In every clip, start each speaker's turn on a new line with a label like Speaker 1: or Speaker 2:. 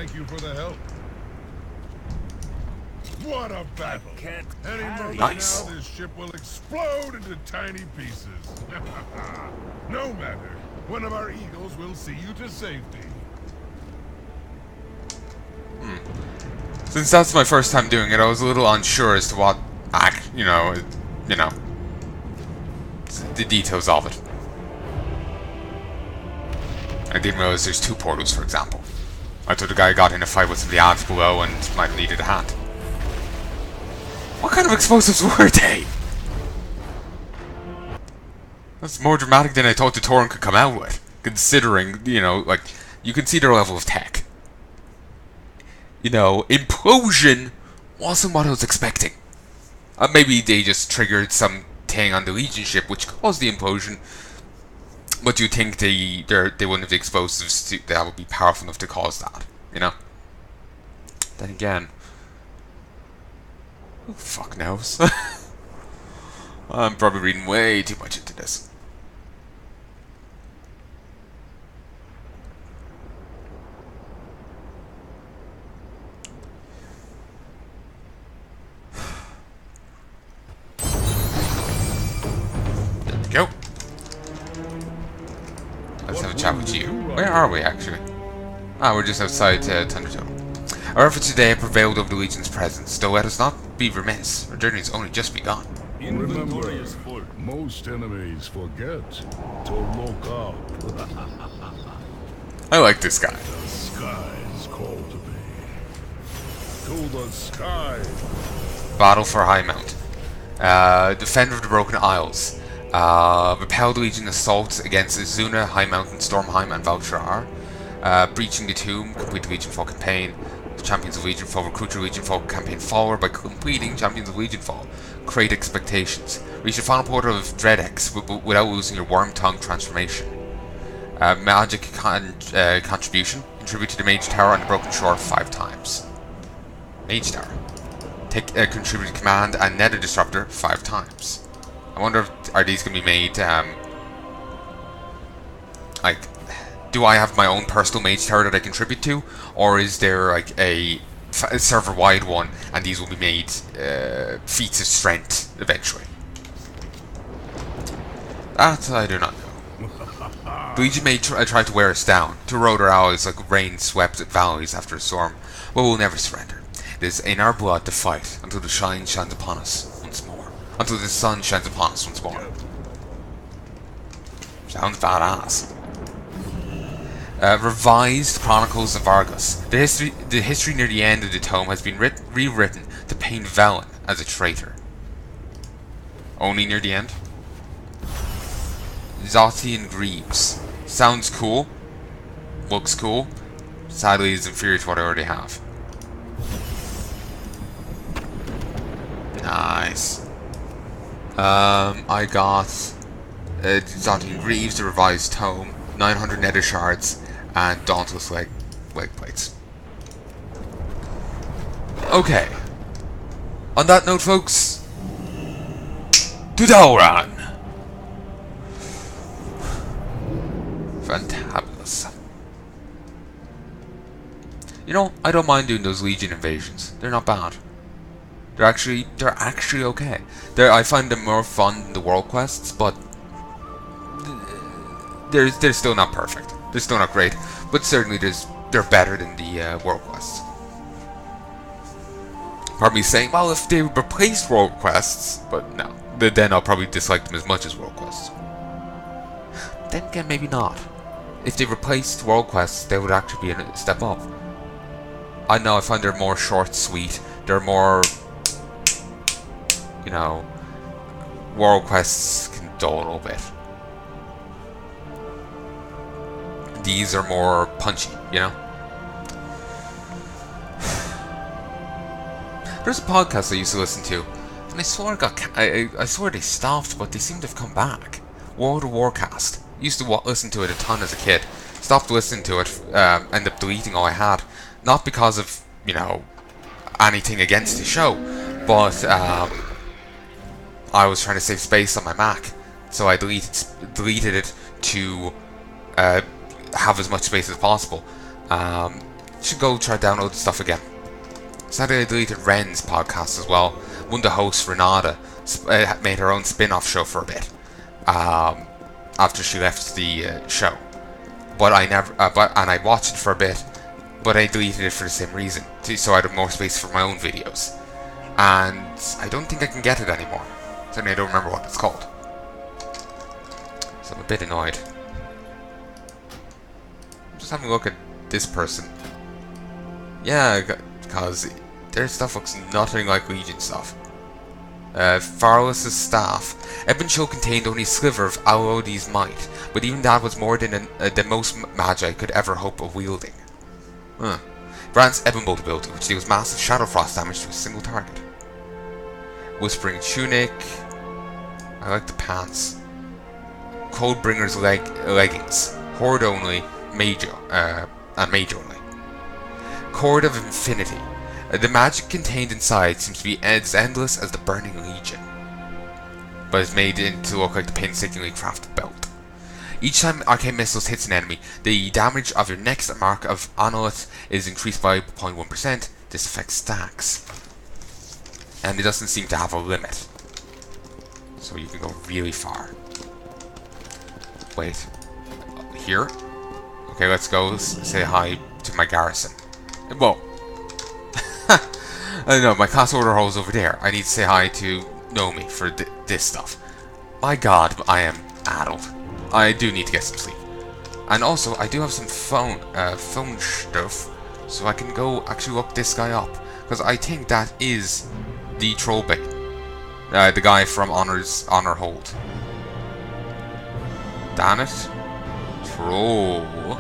Speaker 1: Thank you for the help. What a battle! Any moment now, this ship will explode into tiny pieces. No matter. One of our eagles will see you to safety.
Speaker 2: Since that's my first time doing it, I was a little unsure as to what, the details of it. I didn't realize there's 2 portals, for example. I thought the guy got in a fight with some of the ants below and might have needed a hand. What kind of explosives were they? That's more dramatic than I thought the Tauren could come out with, considering, you can see their level of tech. Implosion wasn't what I was expecting. Maybe they just triggered something on the Legion ship which caused the implosion, but you think they wouldn't have the explosives that would be powerful enough to cause that, Then again, who the fuck knows? I'm probably reading way too much into this. There we go. Let's have a chat with you. Where are we, actually? We're just outside Thundertone. Our efforts today have prevailed over the Legion's presence, though let us not be remiss. Our journey has only just begun.
Speaker 1: Remember, most enemies forget to look up.
Speaker 2: I like this guy.
Speaker 1: The skies call to me. To the sky.
Speaker 2: Battle for High Mount. Defender of the Broken Isles. Repel the Legion assaults against Azuna, High Mountain, Stormheim, and Val'sharah. Breaching the Tomb. Complete the Legionfall campaign. Champions of Legionfall. Recruit your Legionfall campaign follower by completing Champions of Legionfall. Create expectations. Reach the final portal of Dreadex without losing your Worm Tongue transformation. Magic contribution. Contribute to the Mage Tower and the Broken Shore 5 times. Mage Tower. Contribute to Command and Nether Disruptor 5 times. I wonder if are these going to be made, do I have my own personal Mage Tower that I contribute to? Or is there like a server-wide one and these will be made feats of strength eventually? That I do not know. The Legion may try to wear us down, to erode our allies like rain swept valleys after a storm, but we'll never surrender. It is in our blood to fight until the sun shines upon us once more. Until the sun shines upon us once more. Sounds badass. Revised Chronicles of Argus. The history near the end of the tome has been rewritten to paint Velen as a traitor. Only near the end? Zothian Greaves. Sounds cool. Looks cool. Sadly, it's inferior to what I already have. Nice. I got Zothian Greaves, the revised tome, 900 nether shards, and dauntless leg plates. Okay. On that note, folks, to Dauran. Fantabulous. I don't mind doing those Legion invasions. They're not bad. They're actually okay. I find them more fun than the world quests, but they're still not perfect. They're still not great, but certainly they're better than the world quests. Part of me saying, well, if they replaced world quests, but no, then I'll probably dislike them as much as world quests. Then again, maybe not. If they replaced world quests, they would actually be a step up. I know, I find they're more short, sweet. They're more, world quests can dull a little bit. These are more punchy, There's a podcast I used to listen to, and I swore I swore they stopped, but they seem to have come back. World of Warcast. Used to listen to it a ton as a kid. Stopped listening to it, ended up deleting all I had. Not because of, anything against the show, but I was trying to save space on my Mac, so I deleted it to have as much space as possible. should go try to download the stuff again. Sadly, I deleted Ren's podcast as well. One of the hosts, Renata, made her own spin-off show for a bit after she left the show. But I never, and I watched it for a bit, but I deleted it for the same reason, so I had more space for my own videos. And I don't think I can get it anymore. Certainly, I don't remember what it's called. So I'm a bit annoyed. I'm just having a look at this person. Yeah, because their stuff looks nothing like Legion stuff. Farless's staff. Ebon contained only a sliver of Alodi's might, but even that was more than the most magi could ever hope of wielding. Grants Ebonbolt ability, which deals massive Shadow Frost damage to a single target. Whispering Tunic. I like the pants. Codebringer's leggings. Horde only, mage, and mage only. Cord of Infinity. The magic contained inside seems to be as endless as the Burning Legion, but is made to look like the painstakingly crafted belt. Each time arcane missiles hits an enemy, the damage of your next mark of Monolith is increased by 0.1%. This effect stacks, and it doesn't seem to have a limit, so you can go really far. Wait, here? Okay, let's go say hi to my garrison. Well, I don't know, my class order hall is over there. I need to say hi to Nomi for this stuff. My god, I am addled. I do need to get some sleep. And also, I do have some phone stuff, so I can go actually look this guy up. Because I think that is the Trollbane. The guy from Honor Hold. Damn it. Trollbane.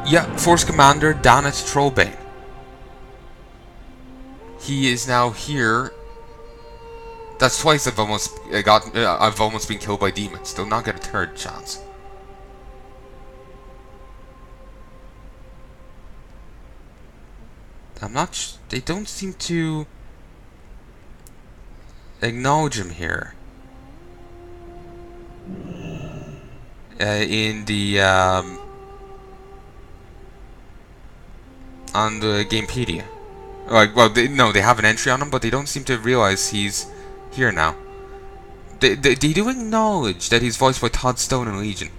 Speaker 2: Yeah, Force Commander Danet Trollbane. He is now here. That's twice I've almost been killed by demons. Do not get a third chance. I'm not. They don't seem to acknowledge him here. In the on the Gamepedia. Like, well, they have an entry on him, but they don't seem to realize he's here now. They do acknowledge that he's voiced by Todd Stone in Legion.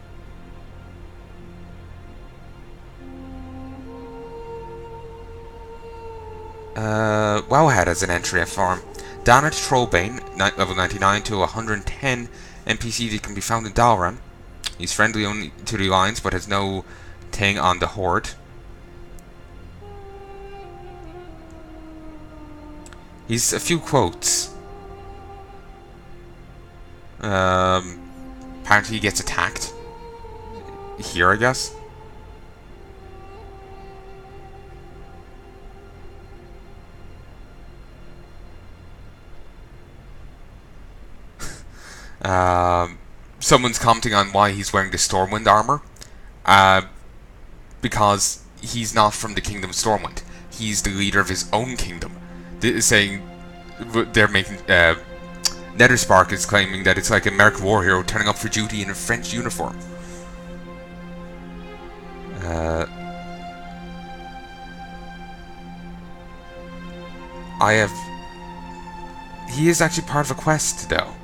Speaker 2: Wowhead has an entry for him. Danet Trollbane, level 99 to 110 NPC that can be found in Dalran. He's friendly only to the Alliance, but has no thing on the Horde. He's a few quotes. Apparently he gets attacked. Here, I guess. Someone's commenting on why he's wearing the Stormwind armor. Because he's not from the Kingdom of Stormwind. He's the leader of his own kingdom. Saying they're making Netherspark is claiming that it's like an American war hero turning up for duty in a French uniform. He is actually part of a quest though.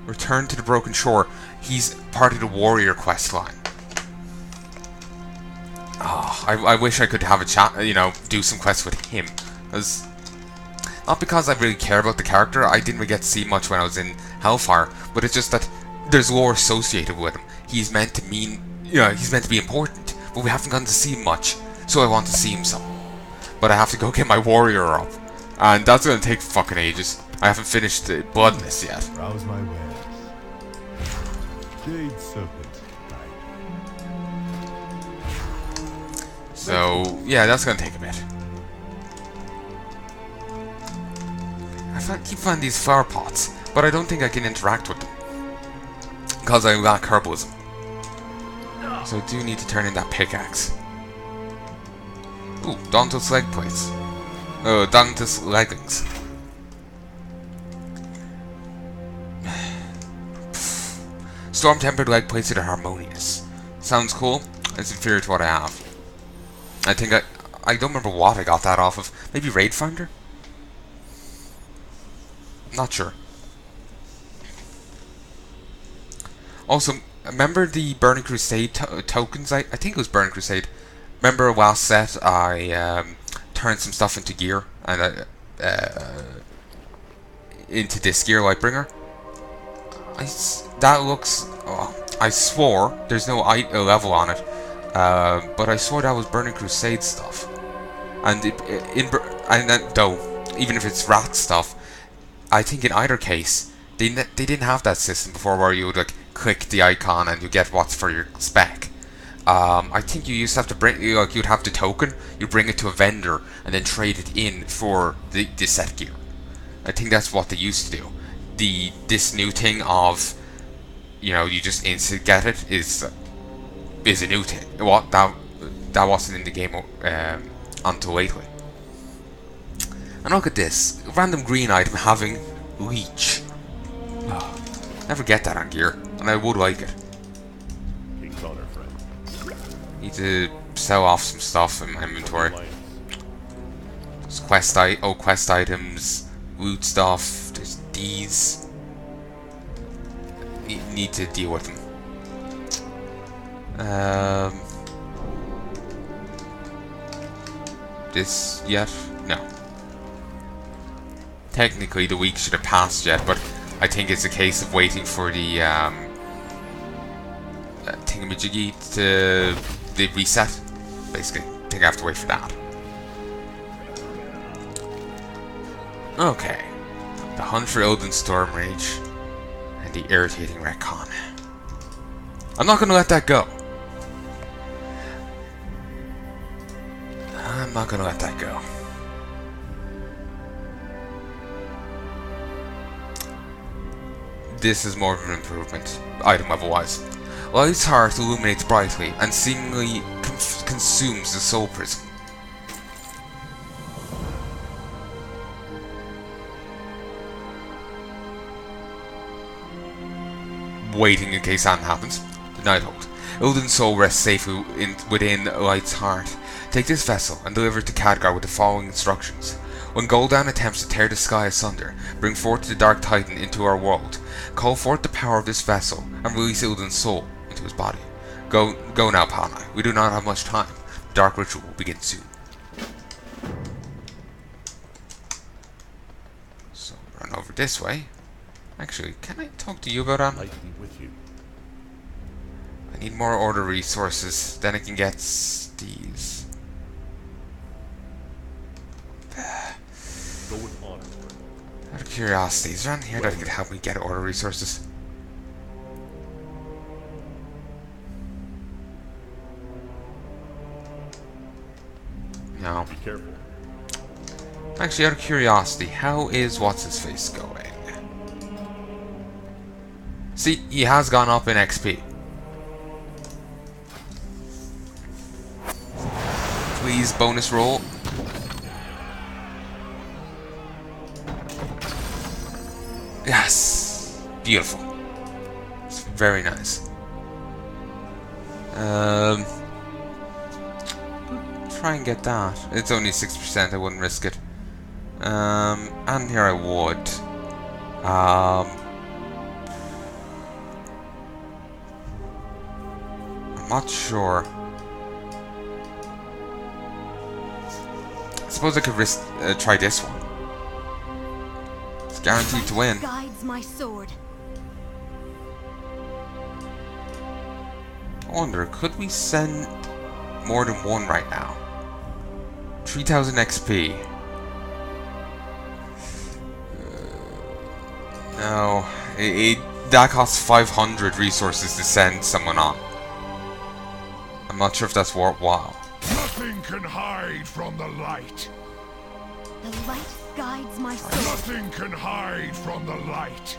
Speaker 2: Return to the Broken Shore. He's part of the warrior quest line. Oh, I wish I could have a chat, do some quests with him. Not because I really care about the character, I didn't really get to see much when I was in Hellfire, but it's just that there's lore associated with him. He's meant to be important, but we haven't gotten to see him much, so I want to see him some. But I have to go get my warrior up, and that's gonna take fucking ages. I haven't finished the Bloodless yet.
Speaker 1: Rouse my wares. Jade Serpent.
Speaker 2: So, yeah, that's gonna take a bit. I keep finding these flower pots, but I don't think I can interact with them. Because I lack herbalism. So I do need to turn in that pickaxe. Ooh, Dauntless leg plates. Oh, Dauntless leggings. Storm-tempered leg plates that are harmonious. Sounds cool. It's inferior to what I have. I think I don't remember what I got that off of. Maybe Raid Finder? Not sure. Also, remember the Burning Crusade tokens? I think it was Burning Crusade. Remember a while set I turned some stuff into gear and into this gear Lightbringer. That looks. Oh, I swore there's no level on it, but I swore that was Burning Crusade stuff. And though even if it's rat stuff, I think in either case they didn't have that system before where you would like click the icon and you get what's for your spec. I think you used to have to bring you'd have the token, you bring it to a vendor and then trade it in for the set gear. I think that's what they used to do. This new thing of you just instant get it is a new thing. What that wasn't in the game until lately. And look at this random green item having leech. Never get that on gear, and I would like it. Need to sell off some stuff in my inventory. There's quest items, loot stuff. There's these. Need to deal with them. This yet? No. Technically, the week should have passed yet, but I think it's a case of waiting for the thingamajiggy to reset. Basically, I think I have to wait for that. Okay. The hunt for Illidan Stormrage and the irritating retcon. I'm not gonna let that go. I'm not gonna let that go. This is more of an improvement, item level wise. Light's heart illuminates brightly and seemingly consumes the soul prism. Waiting in case something happens. The Nighthold. Illidan's soul rests safely within Light's heart. Take this vessel and deliver it to Khadgar with the following instructions. When Gul'dan attempts to tear the sky asunder, bring forth the Dark Titan into our world. Call forth the power of this vessel and release Illidan's soul into his body. Go now, Palnai. We do not have much time. The dark ritual will begin soon. So run over this way. Actually, can I talk to you about that? I need more order resources. Then I can get these. Out of curiosity, is there anything here that could help me get order resources? No.
Speaker 3: Be careful.
Speaker 2: Actually, out of curiosity, how is what's-his-face going? See, he has gone up in XP. Please, bonus roll. Yes! Beautiful. It's very nice. Try and get that. It's only 6%, I wouldn't risk it. And here I would. I'm not sure. I suppose I could risk try this one. It's guaranteed to win.
Speaker 4: Guides my sword.
Speaker 2: I wonder, could we send more than one right now? 3000 XP. No, that costs 500 resources to send someone on. I'm not sure if that's worthwhile.
Speaker 1: Nothing can hide from the light.
Speaker 4: The light guides my sword.
Speaker 1: Nothing can hide from the light.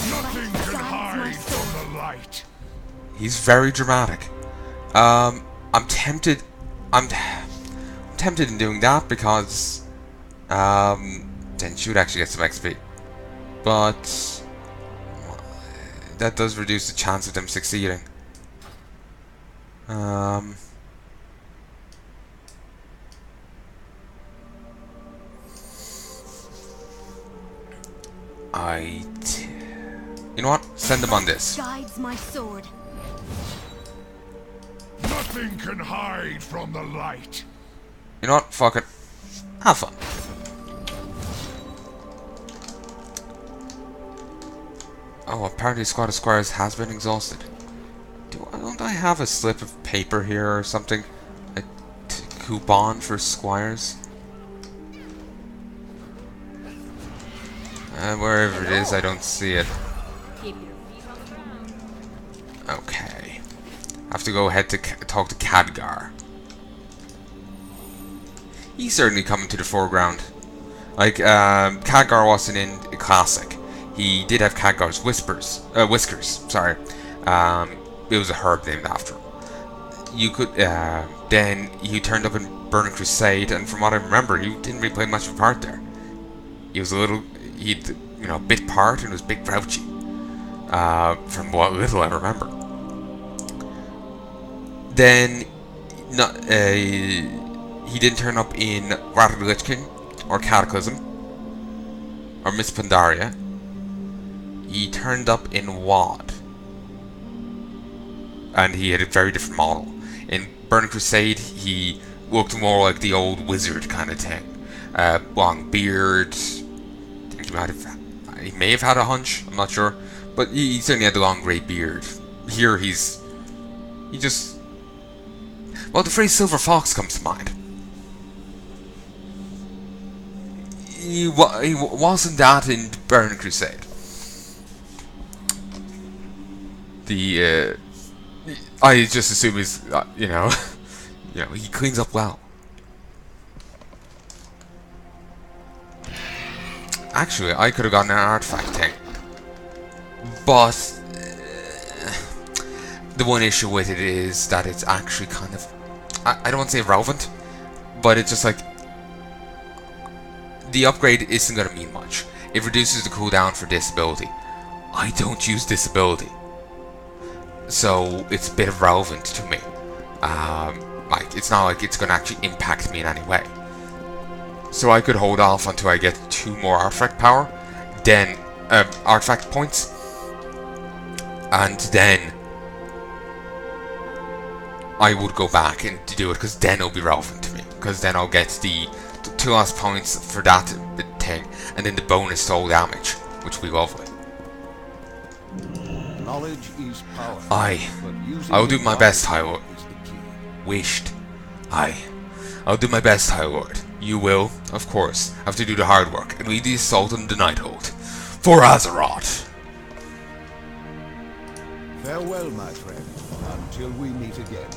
Speaker 1: Nothing can hide from the light.
Speaker 2: He's very dramatic. I'm tempted. I'm tempted in doing that because then she would actually get some XP. but that does reduce the chance of them succeeding. You know what? Send them on this.
Speaker 4: Guides my sword.
Speaker 1: Nothing can hide from the light.
Speaker 2: You know what? Fuck it. Have fun. Oh, apparently squad of squires has been exhausted. Don't I have a slip of paper here or something? A coupon for squires? Wherever it is, I don't see it. Okay. I have to go ahead to talk to Khadgar. He's certainly coming to the foreground. Like, Khadgar wasn't in a classic. He did have Khadgar's whiskers, sorry. It was a herb named after him. You could, then he turned up in Burning Crusade, and from what I remember, he didn't really play much of a part there. He was a little, he'd, you know, bit part and was big grouchy. From what little I remember. Then, he didn't turn up in Wrath of the Lich King, or Cataclysm, or Miss Pandaria. He turned up in WoD. And he had a very different model. In Burning Crusade, he looked more like the old wizard kind of thing. Long beard. I think he may have had a hunch, I'm not sure. But he certainly had the long grey beard. Here he just... Well, the phrase Silver Fox comes to mind. He wasn't that in Burning Crusade. I just assume he's, you know, he cleans up well. Actually, I could have gotten an artifact thing. But the one issue with it is that it's actually kind of, I don't want to say irrelevant, but it's just like, the upgrade isn't going to mean much. It reduces the cooldown for this ability. I don't use this ability, so it's a bit irrelevant to me. Like, it's not like it's going to actually impact me in any way. So I could hold off until I get 2 more artifact power, then artifact points, and then I would go back and do it, because then it'll be relevant to me. Because then I'll get the 2 last points for that thing, and then the bonus to all damage, which will be lovely.
Speaker 3: Knowledge is power.
Speaker 2: I'll do my best, High Lord. I'll do my best, High Lord. You will, of course, have to do the hard work and lead the assault on the Nighthold. For Azeroth!
Speaker 3: Farewell, my friend, until we meet again.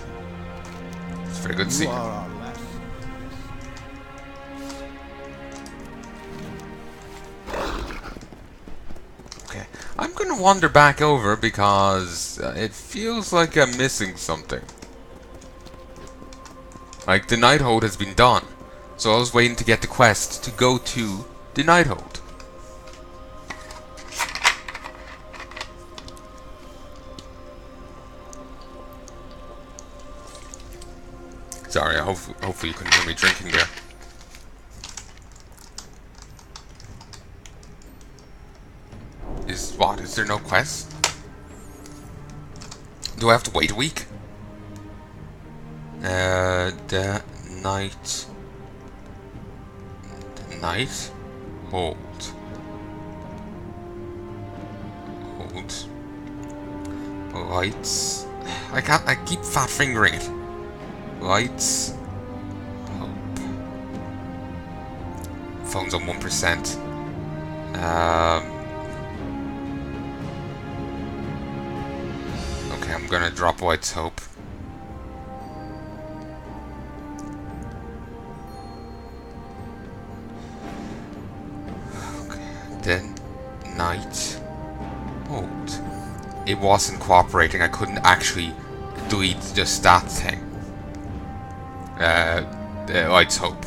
Speaker 2: It's very good to see you.
Speaker 3: You are our last.
Speaker 2: Okay, I'm gonna wander back over because it feels like I'm missing something. Like, the Nighthold has been done, so I was waiting to get the quest to go to the Nighthold. Sorry, hopefully you couldn't hear me drinking there. Is there no quest? Do I have to wait a week? The night hold. Lights. I keep fat fingering it. Lights. Hope. Phone's on 1%. Okay, I'm gonna drop White's Hope. Okay, then Night Hold. It wasn't cooperating. I couldn't actually delete just that thing. Lights Hope.